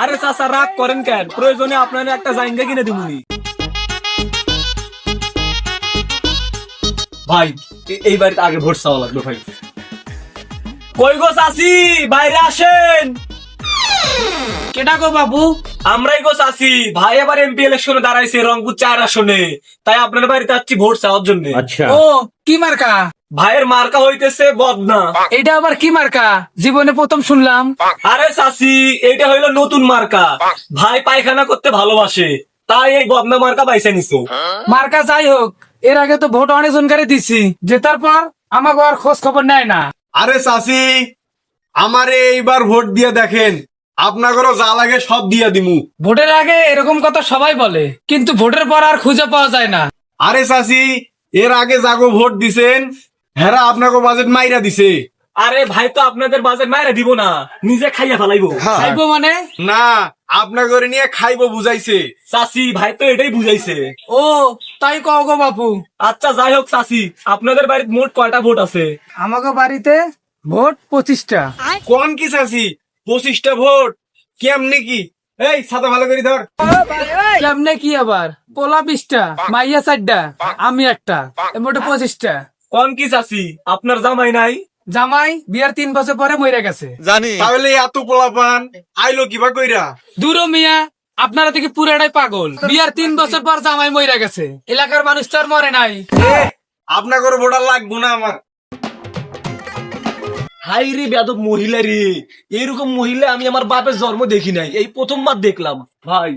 আরে চাচা রাগ করেন কেন? প্রয়োজনে আপনার একটা জাইঙ্গা কিনে দিবনি। ভাই এই বাড়িতে আগে ভোট চাওয়া লাগবে ভাই। কই গো চাচি, বাইরে আসেন। কেটা গো বাবু? আমরাই গো চাচি। ভাই এবার এমপি ইলেকশনে দাঁড়াইছে রংপুর 4 আসনে, তাই আপনার বাড়িতে যাচ্ছি ভোট চাওয়ার জন্য। ও কি মার্কা? ভাইয়ের মার্কা হইতেছে বদনা। এটা আবার কি মার্কা? জীবনে প্রথম শুনলাম। আরে চাচি, এটা হইলো নতুন মার্কা। ভাই পায়খানা করতে ভালোবাসে, তাই এই বদনা মার্কা বাইসা নিছো। মার্কা যাই হোক, এর আগে তো ভোট অনেক জনকারে দিছি, জেতার পর আমাকে আর খোঁজ খবর নেয় না। আরে চাচি, আমারে এইবার ভোট দিয়ে দেখেন, আপনাদেরও যা লাগে সব দিয়ে দিমু। ভোটের আগে এরকম কথা সবাই বলে, কিন্তু ভোটের পর আর খুঁজে পাওয়া যায় না। আরে চাচি, এর আগে যাগো ভোট দিছেন হেরা আপনাকে বাজেট মাইরা দিছে। আরে ভাই তো আপনাদের বাজেট মাইরা দিব না, নিজে খাইয়া ফেলাইবো। খাইবো মানে? না, আপনাদের নিয়ে খাইবো বুঝাইছে। চাচি ভাই তো এটাই বুঝাইছে। ও তাই কও গো বাপু। আচ্ছা যাই হোক চাচি, আপনাদের বাড়িতে মোট কয়টা ভোট আছে? আমাকে বাড়িতে ভোট 25টা। কোন কি চাচি 25টা ভোট? কেমনে কি? এই ছাতা ভালো করে ধর। কেমনে কি আবার? পোলা 20টা, মাইয়া 4টা, আমি একটা, মোটে 25টা। কোন কি চাচি, আপনার জামাই নাই? জামাই বিয়ার 3 বছর পরে মরে গেছে। তাহলে এত পোলাপান আইলো কিবা কইরা? দূর মিয়া, আপনারা থেকে পুরাটাই পাগল। বিয়ার 3 বছর পর জামাই মরে গেছে, এলাকার মানুষ তো আর মরে নাই। আপনাদের ভোটার লাগবো না আমার। হাই রে বেয়াদব মহিলা রে, এরকম মহিলা আমি আমার বাপের জন্ম দেখি নাই, এই প্রথমবার দেখলাম। ভাই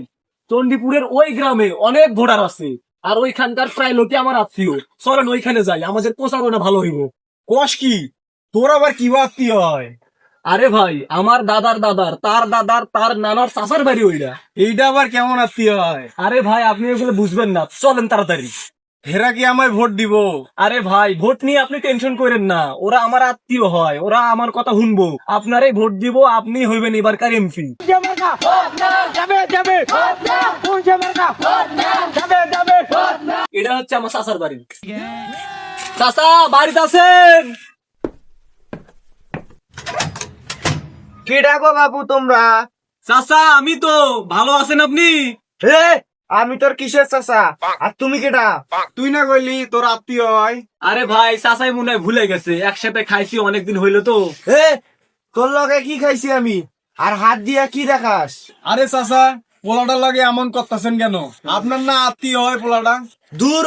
চণ্ডীপুরের ওই গ্রামে অনেক ভোটার আছে, আর ওইখানকার প্রায় লোকে আমার আত্মীয়। চলেন ওইখানে যাই, আমাদের প্রচারণা ভালো হইব। কস কি? তোর আবার কি বাতি হয়? আরে ভাই আমার দাদার দাদার তার দাদার তার নানার চাচার বাড়ি ওইটা। এইটা আবার কেমন আত্মীয় হয়? আরে ভাই আপনি এগুলো বুঝবেন না, চলেন তাড়াতাড়ি। হেরা কি আমায় ভোট দিব? আরে ভাই ভোট নিয়ে আপনি টেনশন করেন না, ওরা আমার আত্মীয় হয়, ওরা আমার কথা শুনবো। আপনারই ভোট দিব, আপনি হইবেন এবারকার এমপি। এটা হচ্ছে আমার চাচার বাড়ি। চাচা বাড়িতে আছেন? কি ডাকো বাবু তোমরা? চাচা আমি তো। ভালো আছেন আপনি? হে, আমি তোর কিসের চাচা? আর তুমি কেডা? তুই না কইলি তোর আত্মীয় হয়? আরে ভাই চাচাই মনে হয় ভুলে গেছে, একসাথে খাইছি অনেকদিন হইলো তো। হে, তোর লগে কি খাইছি আমি? আর হাত দিয়া কি দেখাস? আরে চাচা, পোলাটার লাগে এমন করতেছেন কেন? আপনার না আত্মীয় হয় পোলাটা? দূর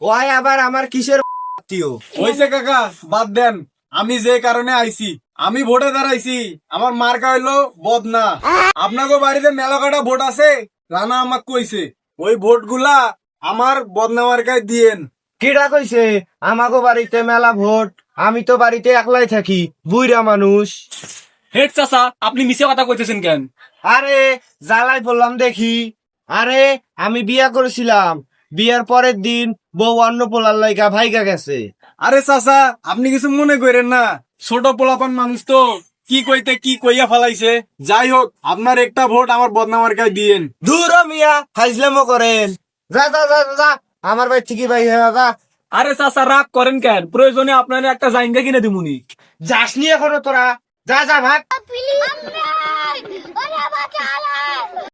ওই আবার আমার কিসের আত্মীয়? হইছে কাকা, বাদ দেন। আমি যে কারণে আইছি, আমি ভোটে দাঁড়াইছি, আমার মার্কা হইলো বদনা। আপনাকে বাড়িতে মেলা কটা ভোট আছে, রানা আমাক কইছে ওই ভোট গুলা আমার বদনা মার্কায় দিয়েন। কিডা কইছে আমাগো বাড়িতে মেলা ভোট? আমি তো বাড়িতে একলাই থাকি, বুইরা মানুষ। হেড চাচা আপনি মিছে কথা কইতেছেন কেন? আরে জ্বালাই বললাম দেখি। আরে আমি বিয়া করেছিলাম, বিয়ার পরের দিন বউ অন্য পোলার লাইগা ভাইগা গেছে। আরে চাচা, আপনি কিছু মনে করেন না, ছোট পোলাপান মানুষ তো কি কইতে কি কইয়া ফেলাইছে। যাই হোক, আপনার একটা ভোট আমার বদনা মার্কায় দিয়েন। দূর মিয়া, ফাইজলামো করেন। যা যা যা যা, আমার বাড়ি থেকে ভাই হয়ে যা। আরে চাচা রাগ করেন কেন? প্রয়োজনে আপনার একটা জাইঙ্গা কিনে দিবনি। যাস নিয়ে এখনো তোরা, যা যা ভাগ।